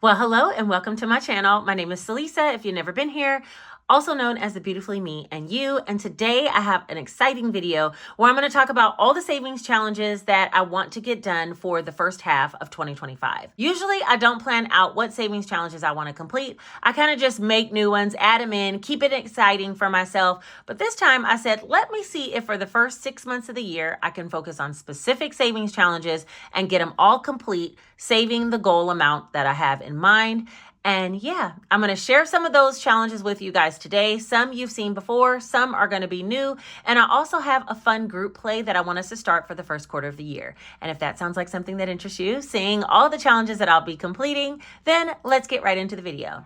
Well, hello and welcome to my channel. My name is Salisa, if you've never been here, also known as the Beautifully Me and You. And today I have an exciting video where I'm going to talk about all the savings challenges that I want to get done for the first half of 2025. Usually I don't plan out what savings challenges I want to complete. I kind of just make new ones, add them in, keep it exciting for myself. But this time I said, let me see if for the first 6 months of the year, I can focus on specific savings challenges and get them all complete, saving the goal amount that I have in mind. And yeah, I'm going to share some of those challenges with you guys today. Some you've seen before, some are going to be new. And I also have a fun group play that I want us to start for the first quarter of the year. And if that sounds like something that interests you, seeing all the challenges that I'll be completing, then let's get right into the video.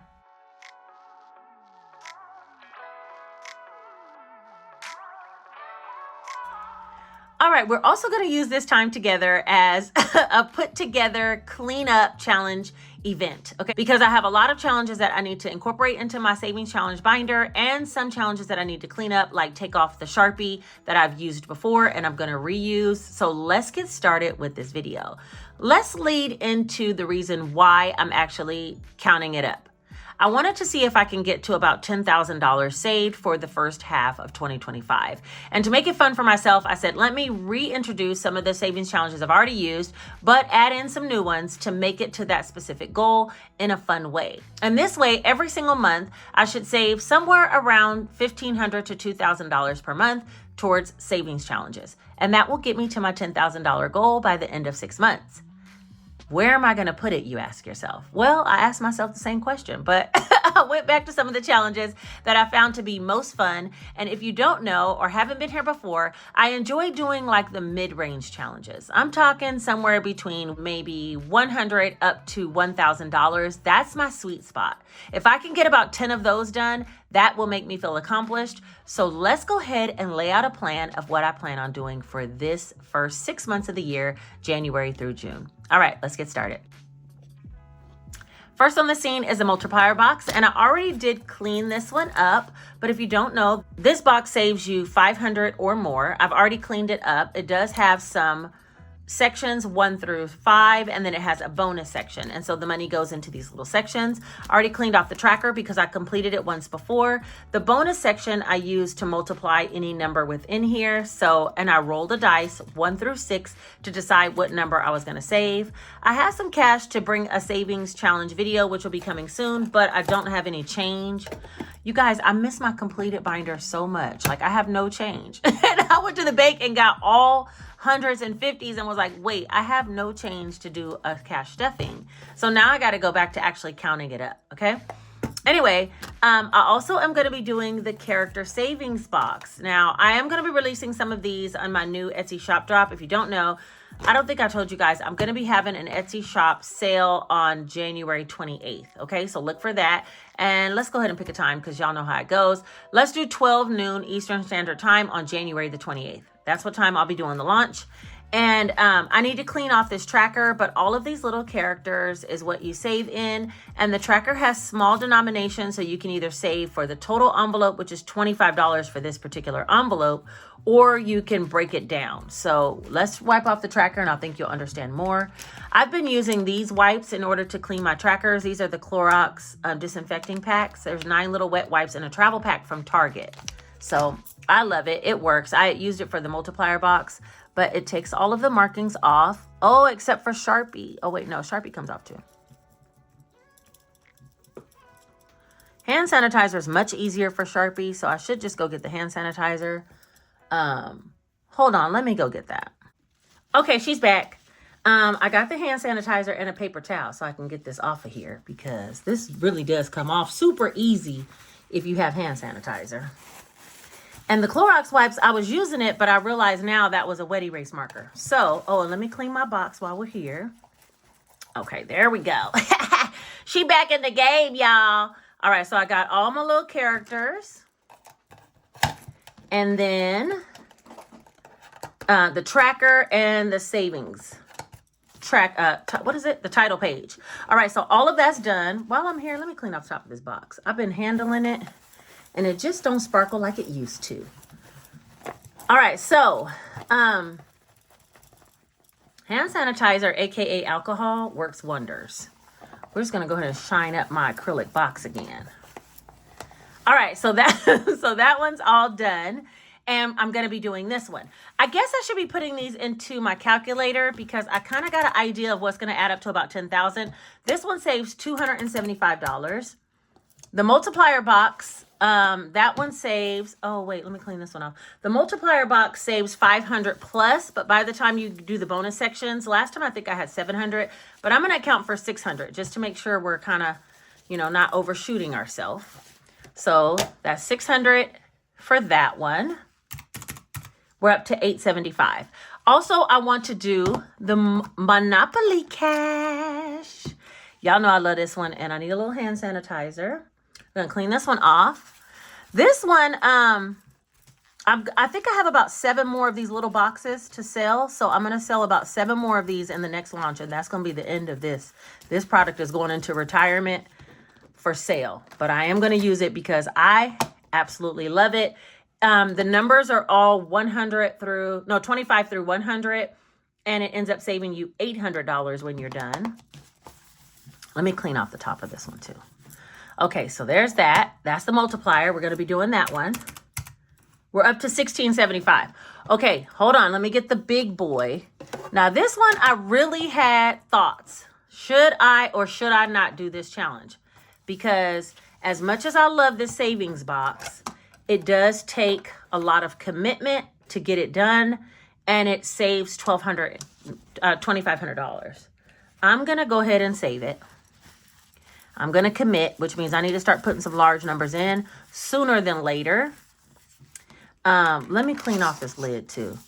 All right, we're also going to use this time together as a put together cleanup challenge event, okay? Because I have a lot of challenges that I need to incorporate into my savings challenge binder and some challenges that I need to clean up, like take off the Sharpie that I've used before and I'm going to reuse. So let's get started with this video. Let's lead into the reason why I'm actually counting it up. I wanted to see if I can get to about $10,000 saved for the first half of 2025. And to make it fun for myself, I said, let me reintroduce some of the savings challenges I've already used, but add in some new ones to make it to that specific goal in a fun way. And this way, every single month, I should save somewhere around $1,500 to $2,000 per month towards savings challenges. And that will get me to my $10,000 goal by the end of 6 months. Where am I going to put it, you ask yourself? Well, I asked myself the same question, but I went back to some of the challenges that I found to be most fun. And if you don't know or haven't been here before, I enjoy doing like the mid-range challenges. I'm talking somewhere between maybe $100 up to $1,000. That's my sweet spot. If I can get about 10 of those done, that will make me feel accomplished. So let's go ahead and lay out a plan of what I plan on doing for this first 6 months of the year, January through June. All right, let's get started. First on the scene is a multiplier box, and I already did clean this one up, but if you don't know, this box saves you $500 or more. I've already cleaned it up. It does have some sections 1 through 5, and then it has a bonus section, and so the money goes into these little sections. I already cleaned off the tracker because I completed it once before. The bonus section I used to multiply any number within here, and I rolled a dice 1 through 6 to decide what number I was going to save. I have some cash to bring a savings challenge video, which will be coming soon, but I don't have any change. You guys, I miss my completed binder so much. Like, I have no change. And I went to the bank and got all hundreds and fifties and was like, wait, I have no change to do a cash stuffing. So now I got to go back to actually counting it up. Okay. Anyway, I also am going to be doing the character savings box. Now, I am going to be releasing some of these on my new Etsy shop drop. If you don't know, I don't think I told you guys, I'm going to be having an Etsy shop sale on January 28th. Okay, so look for that. And let's go ahead and pick a time because y'all know how it goes. Let's do 12 noon Eastern Standard Time on January the 28th. That's what time I'll be doing the launch. And I need to clean off this tracker, but all of these little characters is what you save in. And the tracker has small denominations, so you can either save for the total envelope, which is $25 for this particular envelope, or you can break it down. So let's wipe off the tracker and I think you'll understand more. I've been using these wipes in order to clean my trackers. These are the Clorox disinfecting packs. There's 9 little wet wipes in a travel pack from Target. So I love it. It works. I used it for the multiplier box, but it takes all of the markings off. Oh, except for Sharpie. Oh, wait, no, Sharpie comes off too. Hand sanitizer is much easier for Sharpie, so I should just go get the hand sanitizer. Hold on, let me go get that. Okay, she's back. I got the hand sanitizer and a paper towel so I can get this off of here because this really does come off super easy if you have hand sanitizer. And the Clorox wipes, I was using it, but I realized now that was a wet erase marker. So, and let me clean my box while we're here. Okay, there we go. She back in the game, y'all. All right, so I got all my little characters. And then the tracker and the savings. What is it? The title page. All right, so all of that's done. While I'm here, let me clean off the top of this box. I've been handling it. And it just don't sparkle like it used to. All right, so hand sanitizer, aka alcohol, works wonders. We're just going to go ahead and shine up my acrylic box again. All right, so that so that one's all done. And I'm going to be doing this one. I guess I should be putting these into my calculator because I kind of got an idea of what's going to add up to about $10,000. This one saves $275. The multiplier box, that one saves, oh wait, let me clean this one off. The multiplier box saves 500 plus, but by the time you do the bonus sections, last time I think I had 700, but I'm going to account for 600 just to make sure we're kind of, you know, not overshooting ourselves. So that's 600 for that one. We're up to 875. Also, I want to do the Monopoly Cash. Y'all know I love this one, and I need a little hand sanitizer. I'm gonna clean this one off. This one, I think I have about 7 more of these little boxes to sell. So I'm gonna sell about 7 more of these in the next launch, and that's gonna be the end of this. This product is going into retirement for sale, but I am gonna use it because I absolutely love it. The numbers are all 25 through 100, and it ends up saving you $800 when you're done. Let me clean off the top of this one too. Okay, so there's that. That's the multiplier. We're going to be doing that one. We're up to 1675. Okay, hold on. Let me get the big boy. Now this one, I really had thoughts. Should I or should I not do this challenge? Because as much as I love this savings box, it does take a lot of commitment to get it done, and it saves $2,500. I'm going to go ahead and save it. I'm going to commit, which means I need to start putting some large numbers in sooner than later. Let me clean off this lid too.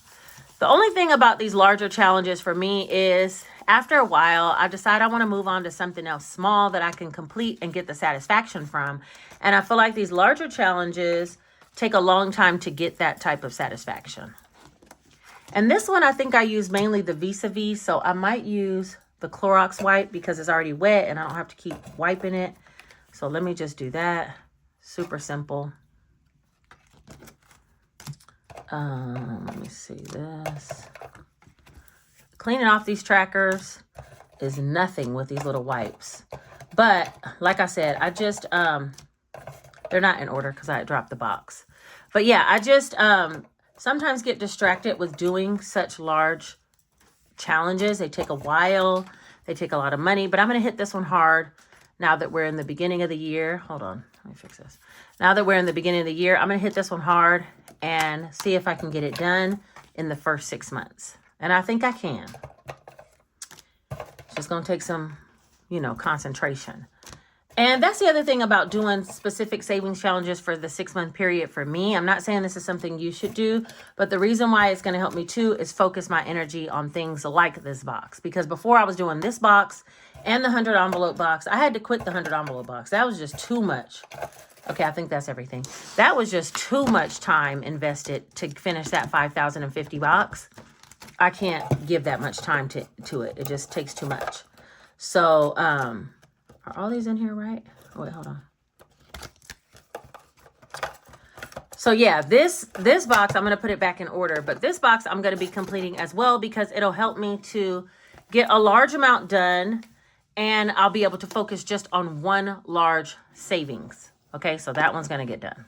The only thing about these larger challenges for me is after a while, I decide I want to move on to something else small that I can complete and get the satisfaction from. And I feel like these larger challenges take a long time to get that type of satisfaction. And this one, I think I use mainly the vis-a-vis, so I might use the Clorox wipe because it's already wet and I don't have to keep wiping it. So let me just do that. Super simple. Let me see this. Cleaning off these trackers is nothing with these little wipes. But like I said, I just, they're not in order because I dropped the box. But yeah, I just sometimes get distracted with doing such large challenges. They take a while. They take a lot of money. But I'm going to hit this one hard now that we're in the beginning of the year. Hold on. Let me fix this. Now that we're in the beginning of the year, I'm going to hit this one hard and see if I can get it done in the first 6 months. And I think I can. It's just going to take some, you know, concentration. And that's the other thing about doing specific savings challenges for the 6-month period for me. I'm not saying this is something you should do, but the reason why it's going to help me too is focus my energy on things like this box. Because before I was doing this box and the 100 envelope box, I had to quit the 100 envelope box. That was just too much. Okay, I think that's everything. That was just too much time invested to finish that 5,050 box. I can't give that much time to it. It just takes too much. So, are all these in here right? Oh, wait, hold on. So yeah, this box, I'm going to put it back in order. But this box I'm going to be completing as well because it'll help me to get a large amount done. And I'll be able to focus just on one large savings. Okay, so that one's going to get done.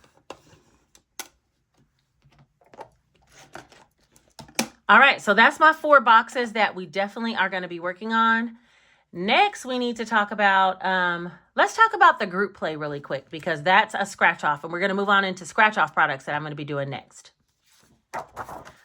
All right, so that's my 4 boxes that we definitely are going to be working on. Next, we need to talk about, let's talk about the group play really quick because that's a scratch off and we're going to move on into scratch off products that I'm going to be doing next.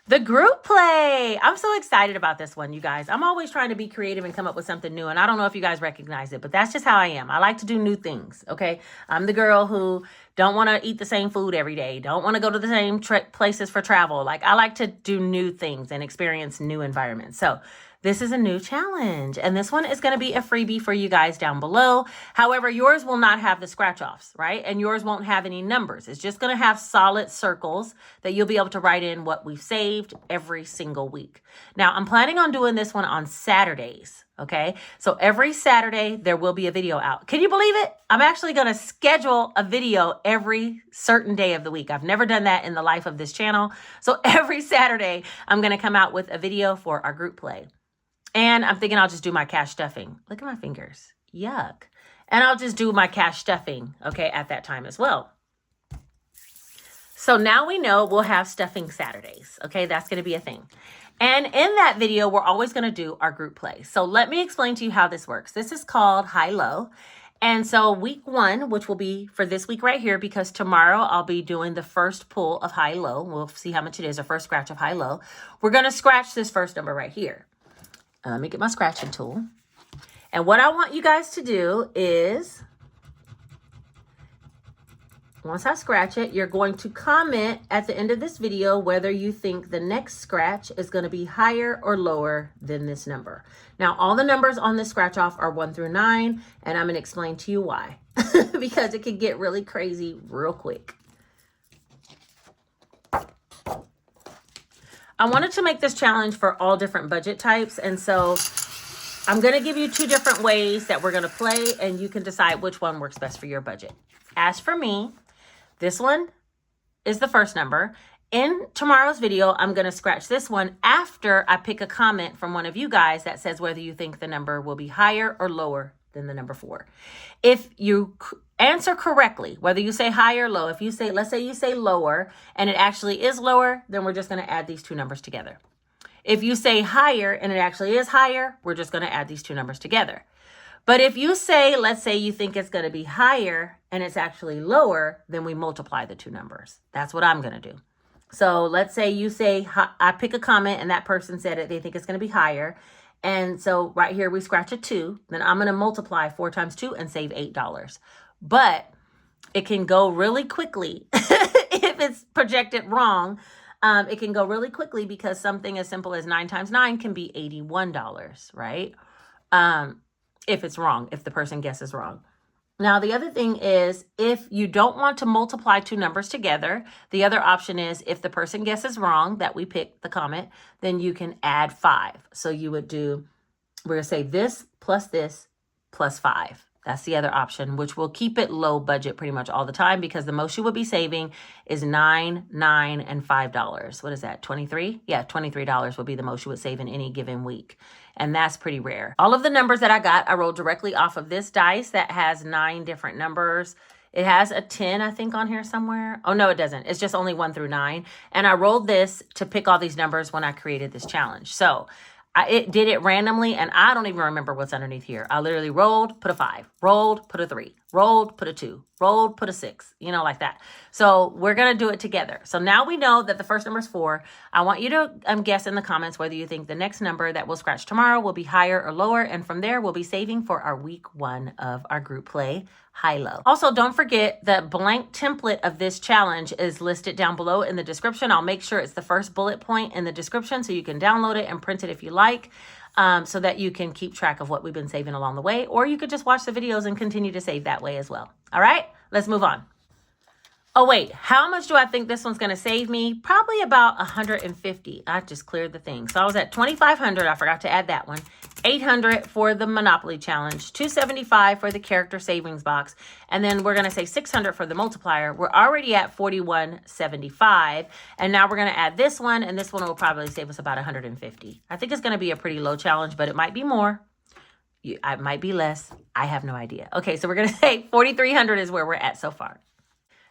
The group play. I'm so excited about this one, you guys. I'm always trying to be creative and come up with something new. And I don't know if you guys recognize it, but that's just how I am. I like to do new things, okay? I'm the girl who don't want to eat the same food every day. Don't want to go to the same places for travel. Like, I like to do new things and experience new environments. So this is a new challenge, and this one is going to be a freebie for you guys down below. However, yours will not have the scratch offs, right? And yours won't have any numbers. It's just going to have solid circles that you'll be able to write in what we've saved every single week. Now, I'm planning on doing this one on Saturdays, okay? So every Saturday, there will be a video out. Can you believe it? I'm actually going to schedule a video every certain day of the week. I've never done that in the life of this channel. So every Saturday, I'm going to come out with a video for our group play. And I'm thinking I'll just do my cash stuffing. Look at my fingers. Yuck. And I'll just do my cash stuffing, okay, at that time as well. So now we know we'll have stuffing Saturdays, okay? That's going to be a thing. And in that video, we're always going to do our group play. So let me explain to you how this works. This is called high-low. And so week 1, which will be for this week right here, because tomorrow I'll be doing the first pull of high-low. We'll see how much it is, our first scratch of high-low. We're going to scratch this first number right here. Let me get my scratching tool. And what I want you guys to do is, once I scratch it, you're going to comment at the end of this video whether you think the next scratch is going to be higher or lower than this number. Now, all the numbers on this scratch off are 1 through 9, and I'm going to explain to you why, because it can get really crazy real quick. I wanted to make this challenge for all different budget types, and so I'm going to give you 2 different ways that we're going to play, and you can decide which one works best for your budget. As for me, this one is the first number. In tomorrow's video, I'm going to scratch this one after I pick a comment from one of you guys that says whether you think the number will be higher or lower than the number 4. If you answer correctly, whether you say high or low, if you say, let's say you say lower and it actually is lower, then we're just going to add these 2 numbers together. If you say higher and it actually is higher, we're just going to add these 2 numbers together. But if you say, let's say you think it's going to be higher and it's actually lower, then we multiply the 2 numbers. That's what I'm going to do. So let's say you say, I pick a comment and that person said it, they think it's going to be higher. And so right here, we scratch a 2. Then I'm going to multiply 4 times 2 and save $8. But it can go really quickly if it's projected wrong. It can go really quickly because something as simple as 9 times 9 can be $81, right? If it's wrong, if the person guesses wrong. Now, the other thing is, if you don't want to multiply 2 numbers together, the other option is if the person guesses wrong, that we pick the comment, then you can add 5. So you would do, we're going to say this plus 5. That's the other option, which will keep it low budget pretty much all the time because the most you would be saving is $9, $9, and $5. What is that, 23? Yeah, $23 would be the most you would save in any given week. And that's pretty rare. All of the numbers that I got, I rolled directly off of this dice that has 9 different numbers. It has a 10, I think, on here somewhere. Oh, no, it doesn't. It's just only 1 through 9. And I rolled this to pick all these numbers when I created this challenge. So it did it randomly, and I don't even remember what's underneath here. I literally rolled, put a 5, rolled, put a 3, rolled, put a 2, rolled, put a 6, you know, like that. So we're going to do it together. So now we know that the first number is 4. I want you to guess in the comments whether you think the next number that we'll scratch tomorrow will be higher or lower. And from there, we'll be saving for our week 1 of our group play, high-low. Also, don't forget the blank template of this challenge is listed down below in the description. I'll make sure it's the first bullet point in the description so you can download it and print it if you like, so that you can keep track of what we've been saving along the way, or you could just watch the videos and continue to save that way as well. All right, let's move on. Oh, wait, how much do I think this one's going to save me? Probably about $150. I just cleared the thing. So I was at $2,500. I forgot to add that one. $800 for the Monopoly challenge, $275 for the character savings box, and then we're going to say $600 for the multiplier. We're already at $41.75, and now we're going to add this one, and this one will probably save us about $150. I think it's going to be a pretty low challenge, but it might be more. It might be less. I have no idea. Okay, so we're going to say $4,300 is where we're at so far.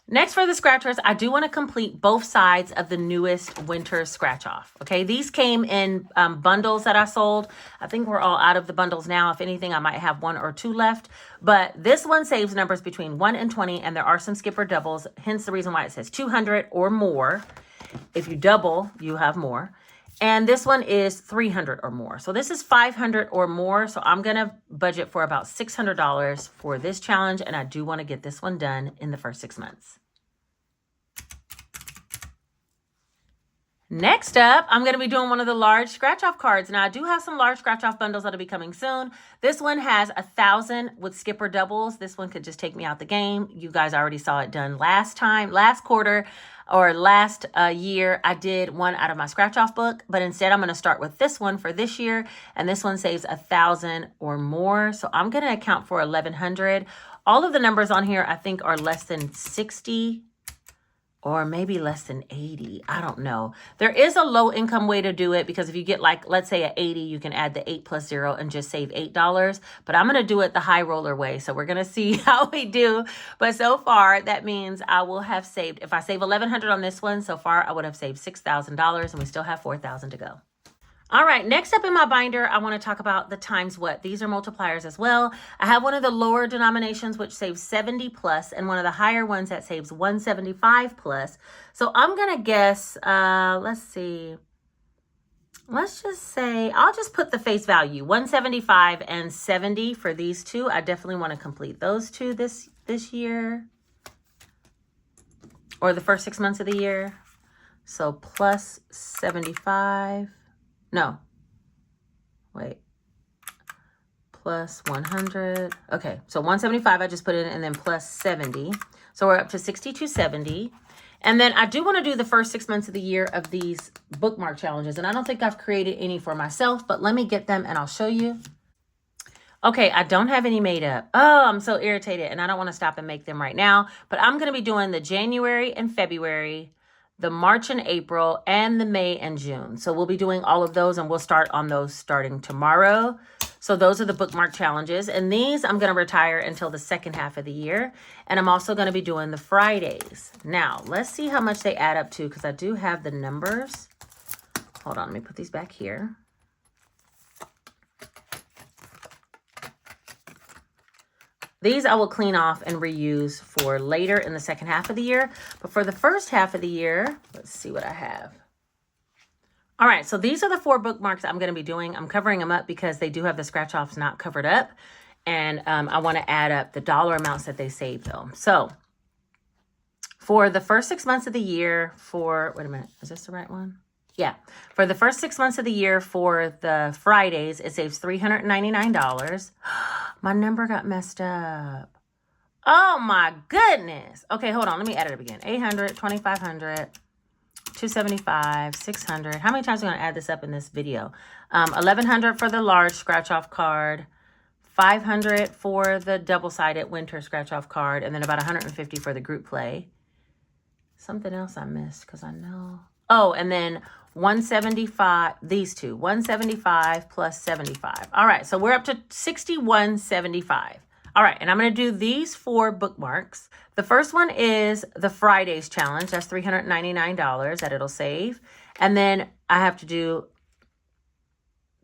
Next, for the scratchers, I do want to complete both sides of the newest winter scratch off. Okay, these came in bundles that I sold. I think we're all out of the bundles now. If anything, I might have 1 or 2 left. But this one saves numbers between 1 and 20, and there are some skipper doubles, hence the reason why it says 200 or more. If you double, you have more. And this one is 300 or more. So this is 500 or more. So I'm going to budget for about $600 for this challenge. And I do want to get this one done in the first 6 months. Next up, I'm going to be doing one of the large scratch-off cards. Now, I do have some large scratch-off bundles that'll be coming soon. This one has 1,000 with skipper doubles. This one could just take me out the game. You guys already saw it done last quarter or last year. I did one out of my scratch-off book, but instead I'm going to start with this one for this year, and this one saves 1,000 or more. So I'm going to account for 1,100. All of the numbers on here, I think, are less than 60 or maybe less than 80. I don't know. There is a low income way to do it because if you get like, let's say at 80, you can add the 8 plus 0 and just save $8. But I'm going to do it the high roller way. So we're going to see how we do. But so far, that means I will have saved, if I save $1,100 on this one, so far I would have saved $6,000 and we still have $4,000 to go. All right, next up in my binder, I want to talk about the times what. These are multipliers as well. I have one of the lower denominations, which saves 70 plus, and one of the higher ones that saves 175 plus. So I'm going to guess, let's see. Let's just say, I'll just put the face value, 175 and 70 for these two. I definitely want to complete those two this year, or the first 6 months of the year. So plus 75. No, wait, plus 100. Okay, so 175 I just put in, and then plus 70. So we're up to 6270. And then I do want to do the first 6 months of the year of these bookmark challenges. And I don't think I've created any for myself, but let me get them and I'll show you. Okay, I don't have any made up. Oh, I'm so irritated, and I don't want to stop and make them right now. But I'm going to be doing the January and February, the March and April, and the May and June. So we'll be doing all of those, and we'll start on those starting tomorrow. So those are the bookmark challenges. And these I'm going to retire until the second half of the year. And I'm also going to be doing the Fridays. Now, let's see how much they add up to, because I do have the numbers. Hold on, let me put these back here. These I will clean off and reuse for later in the second half of the year. But for the first half of the year, let's see what I have. All right, so these are the 4 bookmarks I'm going to be doing. I'm covering them up because they do have the scratch offs not covered up. And I want to add up the dollar amounts that they saved though. So for the first 6 months of the year wait a minute, is this the right one? Yeah, for the first 6 months of the year for the Fridays, it saves $399. My number got messed up. Oh my goodness. Okay, hold on. Let me add it up again. 800, 2,500, 275, 600. How many times am I going to add this up in this video? 1,100 for the large scratch off card, 500 for the double-sided winter scratch off card, and then about 150 for the group play. Something else I missed because I know. Oh, and then 175, these two, 175 plus 75. All right, so we're up to 6175. All right, and I'm going to do these 4 bookmarks. The first one is the Fridays challenge. That's $399 that it'll save. And then I have to do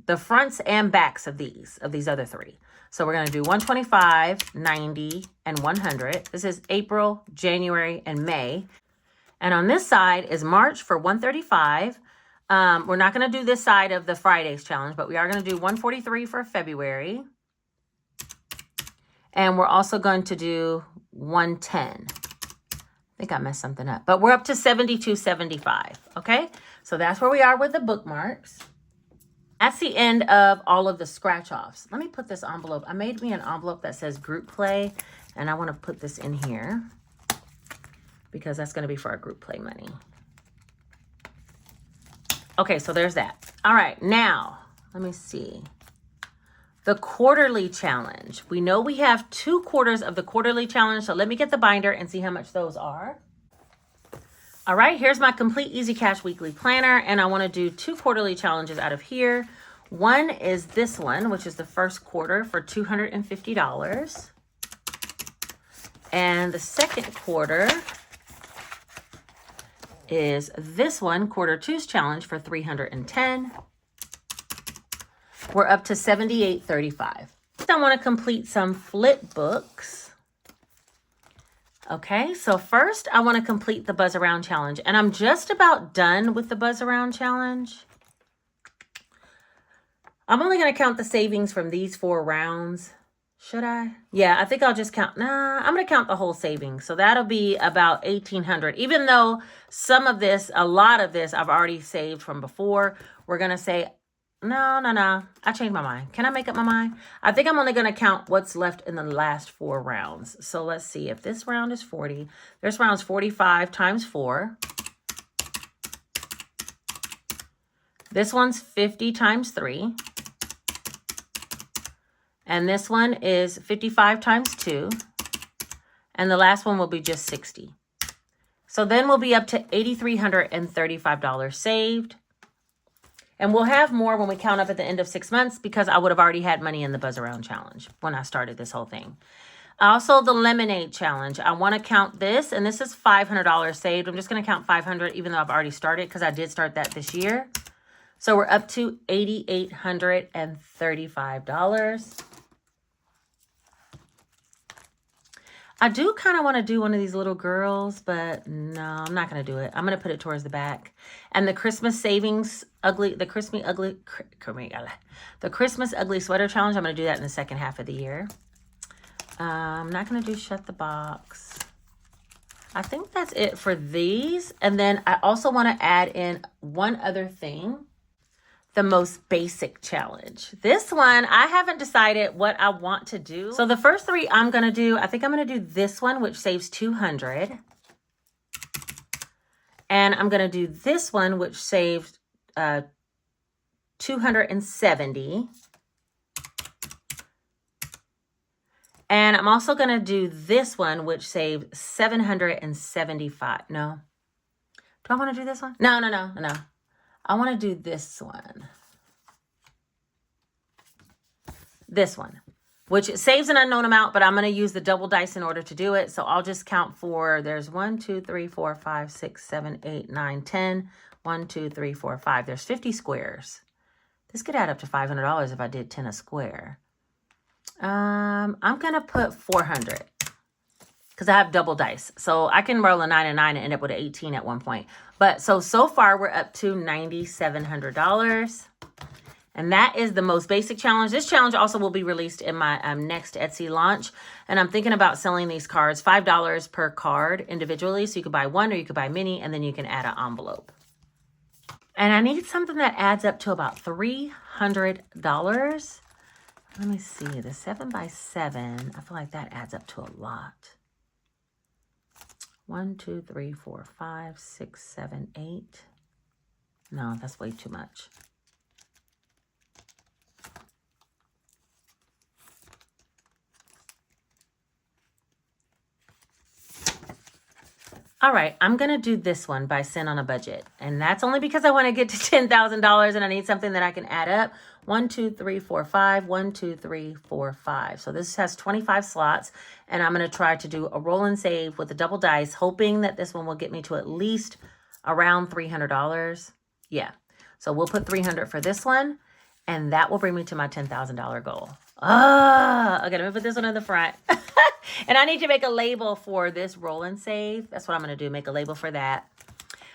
the fronts and backs of these other 3. So we're going to do 125, 90, and 100. This is April, January, and May. And on this side is March for 135. We're not going to do this side of the Fridays challenge, but we are going to do 143 for February. And we're also going to do 110. I think I messed something up, but we're up to 72.75. Okay, so that's where we are with the bookmarks. That's the end of all of the scratch offs. Let me put this envelope. I made me an envelope that says group play, and I want to put this in here because that's going to be for our group play money. Okay, so there's that. All right, now let me see. The quarterly challenge. We know we have 2 quarters of the quarterly challenge, so let me get the binder and see how much those are. All right, here's my complete Easy Cash weekly planner, and I want to do 2 quarterly challenges out of here. One is this one, which is the first quarter for $250. And the second quarter is this one, quarter 2's challenge for $310. We're up to $78.35. I want to complete some flip books. Okay, so first I want to complete the Buzz Around challenge, and I'm just about done with the Buzz Around challenge. I'm only going to count the savings from these 4 rounds. Should I? Yeah, I think I'll just count. Nah, I'm going to count the whole savings. So that'll be about $1,800. Even though a lot of this I've already saved from before, we're going to say, no. I changed my mind. Can I make up my mind? I think I'm only going to count what's left in the last 4 rounds. So let's see. If this round is 40, this round's 45 times 4. This one's 50 times 3. And this one is 55 times 2. And the last one will be just 60. So then we'll be up to $8,335 saved. And we'll have more when we count up at the end of 6 months because I would have already had money in the Buzz Around Challenge when I started this whole thing. Also, the Lemonade Challenge. I want to count this, and this is $500 saved. I'm just going to count $500 even though I've already started because I did start that this year. So we're up to $8,835. I do kind of want to do one of these little girls, but no, I'm not going to do it. I'm going to put it towards the back. And the Christmas Savings Ugly, the Christmas Ugly Sweater Challenge, I'm going to do that in the second half of the year. I'm not going to do Shut the Box. I think that's it for these. And then I also want to add in one other thing. The Most Basic Challenge. This one, I haven't decided what I want to do. So the first three I'm going to do, I think I'm going to do this one, which saves $200. And I'm going to do this one, which saves $270. And I'm also going to do this one, which saves $775. No. Do I want to do this one? No. I want to do this one. This one, which saves an unknown amount, but I'm going to use the double dice in order to do it. So I'll just count for, there's 1, 2, 3, 4, 5, 6, 7, 8, 9, 10. 1, 2, 3, 4, 5. There's 50 squares. This could add up to $500 if I did 10 a square. I'm going to put 400. Because I have double dice. So I can roll a 9 and 9 and end up with an 18 at one point. But so far we're up to $9,700. And that is the Most Basic Challenge. This challenge also will be released in my next Etsy launch. And I'm thinking about selling these cards, $5 per card individually. So you could buy one or you could buy many, and then you can add an envelope. And I need something that adds up to about $300. Let me see, the 7x7, I feel like that adds up to a lot. 1, 2, 3, 4, 5, 6, 7, 8. No, that's way too much. All right, I'm going to do this one by Sin on a Budget. And that's only because I want to get to $10,000 and I need something that I can add up. 1, 2, 3, 4, 5. 1, 2, 3, 4, 5. So this has 25 slots. And I'm going to try to do a roll and save with a double dice, hoping that this one will get me to at least around $300. Yeah. So we'll put $300 for this one. And that will bring me to my $10,000 goal. Okay, let me put this one in the front. And I need to make a label for this roll and save. That's what I'm going to do, make a label for that.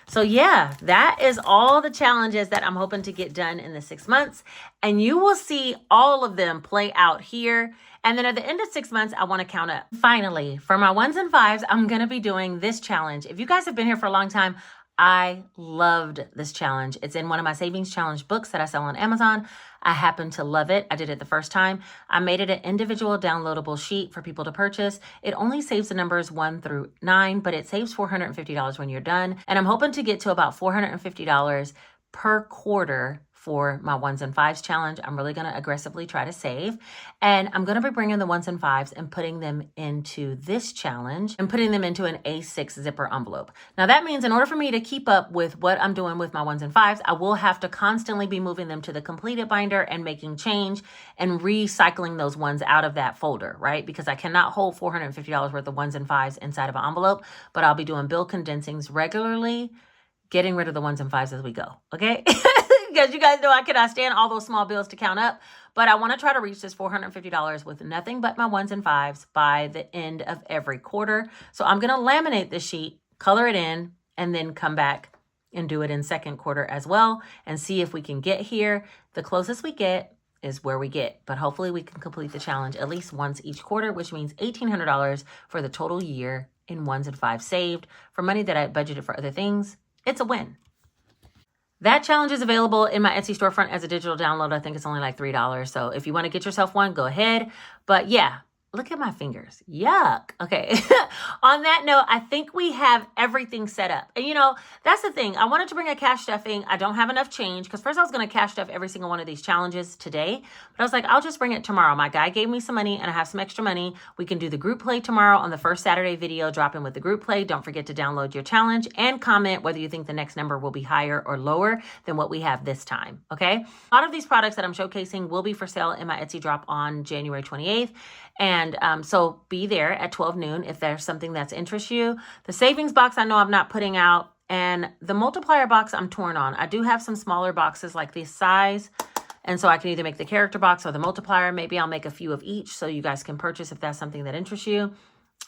So yeah, that is all the challenges that I'm hoping to get done in the 6 months. And you will see all of them play out here. And then at the end of 6 months, I want to count up. Finally, for my 1s and 5s, I'm going to be doing this challenge. If you guys have been here for a long time, I loved this challenge. It's in one of my savings challenge books that I sell on Amazon. I happen to love it. I did it the first time. I made it an individual downloadable sheet for people to purchase. It only saves the numbers 1 through 9, but it saves $450 when you're done. And I'm hoping to get to about $450 per quarter for my 1s and 5s challenge. I'm really going to aggressively try to save. And I'm going to be bringing the 1s and 5s and putting them into this challenge and putting them into an A6 zipper envelope. Now that means in order for me to keep up with what I'm doing with my 1s and 5s, I will have to constantly be moving them to the completed binder and making change and recycling those ones out of that folder, right? Because I cannot hold $450 worth of 1s and 5s inside of an envelope, but I'll be doing bill condensings regularly, getting rid of the 1s and 5s as we go, okay? Because you guys know I cannot stand all those small bills to count up. But I want to try to reach this $450 with nothing but my 1s and 5s by the end of every quarter. So I'm going to laminate this sheet, color it in, and then come back and do it in second quarter as well and see if we can get here. The closest we get is where we get. But hopefully we can complete the challenge at least once each quarter, which means $1,800 for the total year in 1s and 5s saved. For money that I budgeted for other things, it's a win. That challenge is available in my Etsy storefront as a digital download. I think it's only like $3. So if you want to get yourself one, go ahead. But yeah, Look at my fingers. Yuck. Okay. On that note, I think we have everything set up. And you know, that's the thing. I wanted to bring a cash stuffing. I don't have enough change because first I was going to cash stuff every single one of these challenges today. But I was like, I'll just bring it tomorrow. My guy gave me some money and I have some extra money. We can do the group play tomorrow on the first Saturday video. Drop in with the group play. Don't forget to download your challenge and comment whether you think the next number will be higher or lower than what we have this time. Okay. A lot of these products that I'm showcasing will be for sale in my Etsy drop on January 28th. And so be there at 12 noon if there's something that's interests you. The savings box I know I'm not putting out, and the multiplier box I'm torn on. I do have some smaller boxes like this size, and so I can either make the character box or the multiplier. Maybe I'll make a few of each so you guys can purchase if that's something that interests you.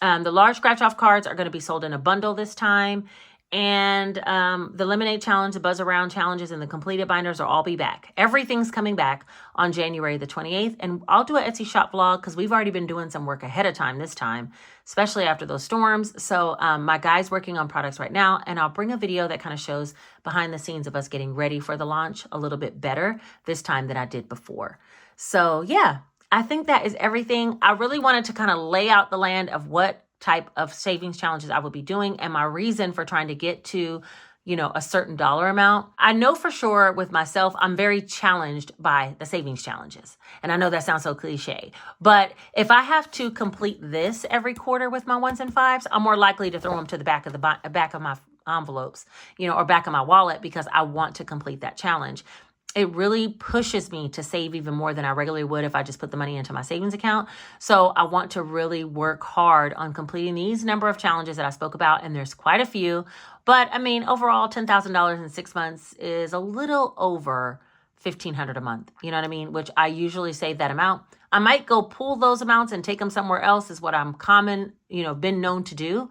The large scratch off cards are going to be sold in a bundle this time. And the Lemonade Challenge, the Buzz Around Challenges, and the completed binders will all be back. Everything's coming back on January the 28th. And I'll do an Etsy shop vlog because we've already been doing some work ahead of time this time, especially after those storms. So my guy's working on products right now, and I'll bring a video that kind of shows behind the scenes of us getting ready for the launch a little bit better this time than I did before. So yeah, I think that is everything. I really wanted to kind of lay out the land of what type of savings challenges I would be doing and my reason for trying to get to, you know, a certain dollar amount. I know for sure with myself, I'm very challenged by the savings challenges. And I know that sounds so cliche, but if I have to complete this every quarter with my ones and fives, I'm more likely to throw them to the back of my envelopes, you know, or back of my wallet because I want to complete that challenge. It really pushes me to save even more than I regularly would if I just put the money into my savings account. So I want to really work hard on completing these number of challenges that I spoke about. And there's quite a few, but I mean, overall $10,000 in 6 months is a little over $1,500 a month. You know what I mean? Which I usually save that amount. I might go pull those amounts and take them somewhere else is what I'm been known to do.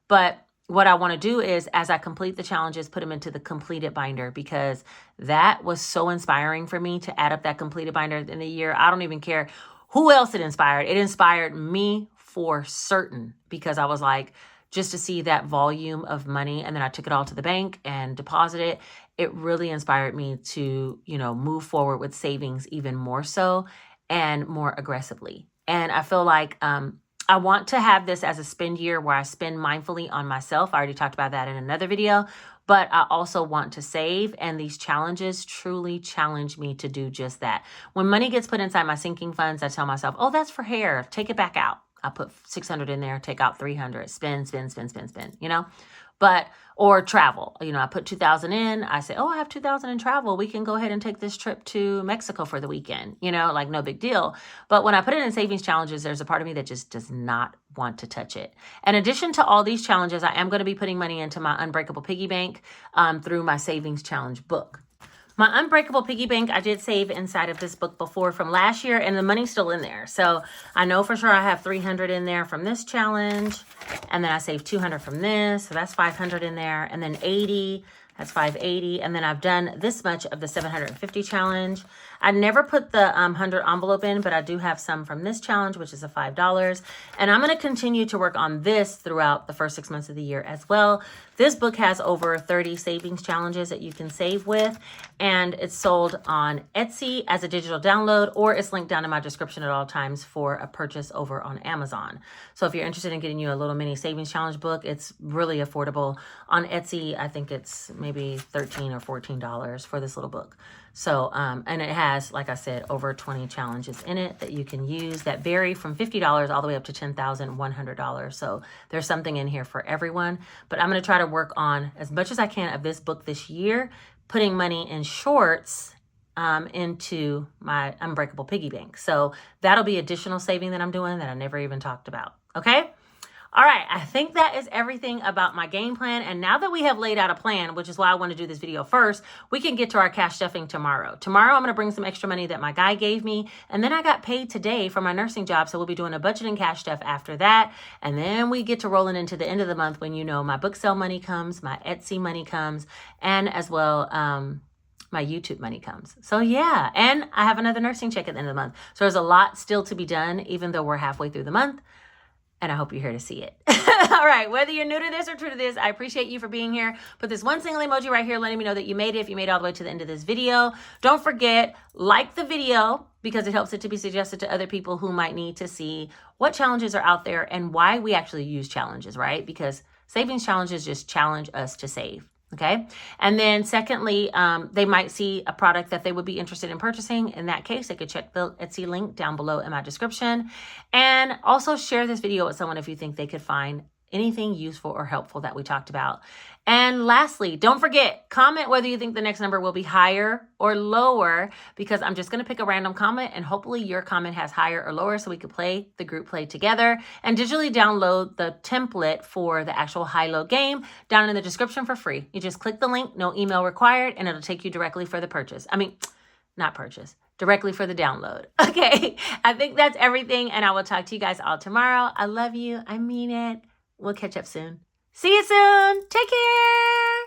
But what I want to do is as I complete the challenges, put them into the completed binder because that was so inspiring for me to add up that completed binder in the year. I don't even care who else it inspired. It inspired me for certain because I was like, just to see that volume of money. And then I took it all to the bank and deposited it. It really inspired me to, you know, move forward with savings even more so and more aggressively. And I feel like, I want to have this as a spend year where I spend mindfully on myself. I already talked about that in another video, but I also want to save, and these challenges truly challenge me to do just that. When money gets put inside my sinking funds, I tell myself, oh, that's for hair. Take it back out. I put 600 in there, take out 300, spend, you know? Or travel, you know, I put 2,000 in, I say, oh, I have 2,000 in travel. We can go ahead and take this trip to Mexico for the weekend, you know, like no big deal. But when I put it in savings challenges, there's a part of me that just does not want to touch it. In addition to all these challenges, I am going to be putting money into my Unbreakable Piggy Bank through my savings challenge book. My Unbreakable Piggy Bank, I did save inside of this book before from last year, and the money's still in there. So I know for sure I have 300 in there from this challenge, and then I saved 200 from this, so that's 500 in there, and then 80, that's 580, and then I've done this much of the 750 challenge. I never put the 100 envelope in, but I do have some from this challenge, which is a $5. And I'm going to continue to work on this throughout the first 6 months of the year as well. This book has over 30 savings challenges that you can save with, and it's sold on Etsy as a digital download, or it's linked down in my description at all times for a purchase over on Amazon. So if you're interested in getting you a little mini savings challenge book, it's really affordable. On Etsy, I think it's maybe $13 or $14 for this little book. So, and it has, like I said, over 20 challenges in it that you can use that vary from $50 all the way up to $10,100. So there's something in here for everyone. But I'm going to try to work on as much as I can of this book this year, putting money in shorts into my Unbreakable Piggy Bank. So that'll be additional saving that I'm doing that I never even talked about. Okay. All right, I think that is everything about my game plan. And now that we have laid out a plan, which is why I want to do this video first, we can get to our cash stuffing tomorrow. Tomorrow, I'm going to bring some extra money that my guy gave me. And then I got paid today for my nursing job. So we'll be doing a budget and cash stuff after that. And then we get to rolling into the end of the month when, you know, my book sale money comes, my Etsy money comes, and as well, my YouTube money comes. So yeah, and I have another nursing check at the end of the month. So there's a lot still to be done, even though we're halfway through the month. and I hope you're here to see it. All right, whether you're new to this or true to this, I appreciate you for being here. Put this one single emoji right here letting me know that you made it, if you made it all the way to the end of this video. Don't forget, like the video because it helps it to be suggested to other people who might need to see what challenges are out there and why we actually use challenges, right? Because savings challenges just challenge us to save. Okay. And then secondly, they might see a product that they would be interested in purchasing. In that case, they could check the Etsy link down below in my description. And also share this video with someone if you think they could find anything useful or helpful that we talked about. And lastly, don't forget, comment whether you think the next number will be higher or lower, because I'm just going to pick a random comment and hopefully your comment has higher or lower so we could play the group play together, and digitally download the template for the actual high-low game down in the description for free. You just click the link, no email required, and it'll take you directly for the purchase. Not purchase, directly for the download. Okay, I think that's everything, and I will talk to you guys all tomorrow. I love you. I mean it. We'll catch up soon. See you soon. Take care.